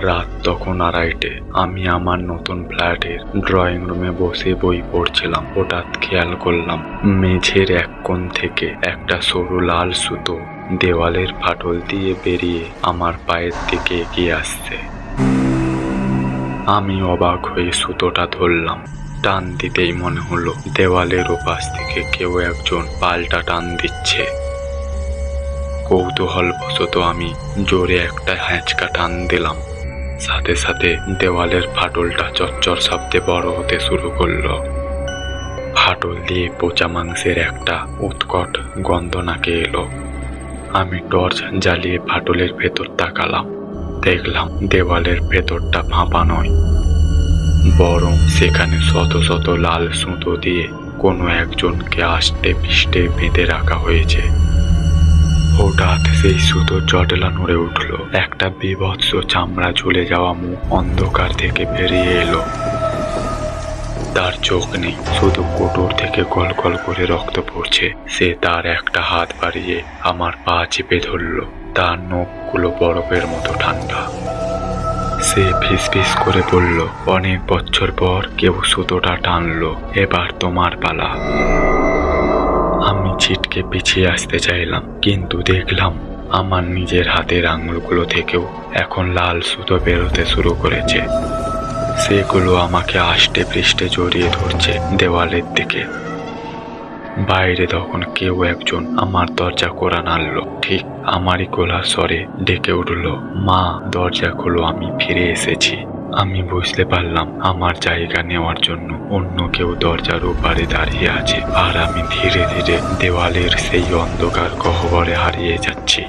রাত তখন 2:30। আমি আমার নতুন ফ্ল্যাটের ড্রয়িং রুমে বসে বই পড়ছিলাম। হঠাৎ খেয়াল করলাম মেঝের এক কোণ থেকে একটা সরু লাল সুতো দেওয়ালের ফাটল দিয়ে বেরিয়ে আমার পায়ের দিকে এগিয়ে আসছে। আমি অবাক হয়ে সুতোটা ধরলাম। টান দিতেই মনে হলো দেওয়ালের ওপাশ থেকে কেউ একজন পাল্টা টান দিচ্ছে। কৌতূহলবশত আমি জোরে একটা হ্যাঁচকা টান দিলাম। সাথে সাথে দেওয়ালের ফাটলটা চচ্চর শব্দে বড় হতে শুরু করলো। ফাটল দিয়ে পচা মাংসের একটা উৎকট গন্ধ নাকে এলো। আমি টর্চ জ্বালিয়ে ফাটলের ভেতর তাকালাম। দেখলাম দেওয়ালের ভেতরটা ফাঁপা নয়, বরং সেখানে শত শত লাল সুতো দিয়ে কোনো একজনকে আষ্টে পৃষ্ঠে বেঁধে রাখা হয়েছে। হঠাৎ সেই সুতো জটলা নড়ে উঠল। একটা বীভৎস চামড়া ঝুলে যাওয়া মুখ অন্ধকার থেকে বেরিয়ে এলো। তার চোখ নেই, শুধু কোটর থেকে গল গল করে রক্ত পড়ছে। সে তার একটা হাত বাড়িয়ে আমার পা চেপে ধরল। তার নখগুলো বরফের মতো ঠান্ডা। সে ফিসফিস করে বলল, অনেক বছর পর কেউ সুতোটা টানলো, এবার তোমার পালা। আমি ছিটকে পিছিয়ে আসতে চাইলাম, কিন্তু দেখলাম আমার নিজের হাতের আঙুলগুলো থেকেও এখন লাল সুতো বেরোতে শুরু করেছে। সেগুলো আমাকে আষ্টে পৃষ্ঠে জড়িয়ে ধরছে দেওয়ালের দিকে। বাইরে তখন কেউ একজন আমার দরজা কড়া নাড়ল। ঠিক আমারই গলার স্বরে ডেকে উঠল, মা, দরজা খোলো, আমি ফিরে এসেছি। আমি বুঝতে পারলাম আমার জায়গা নেওয়ার জন্য অন্য কেউ দরজার ওপারে দাঁড়িয়ে আছে, আর আমি ধীরে ধীরে দেওয়ালের সেই অন্ধকার গহ্বরে হারিয়ে যাচ্ছি।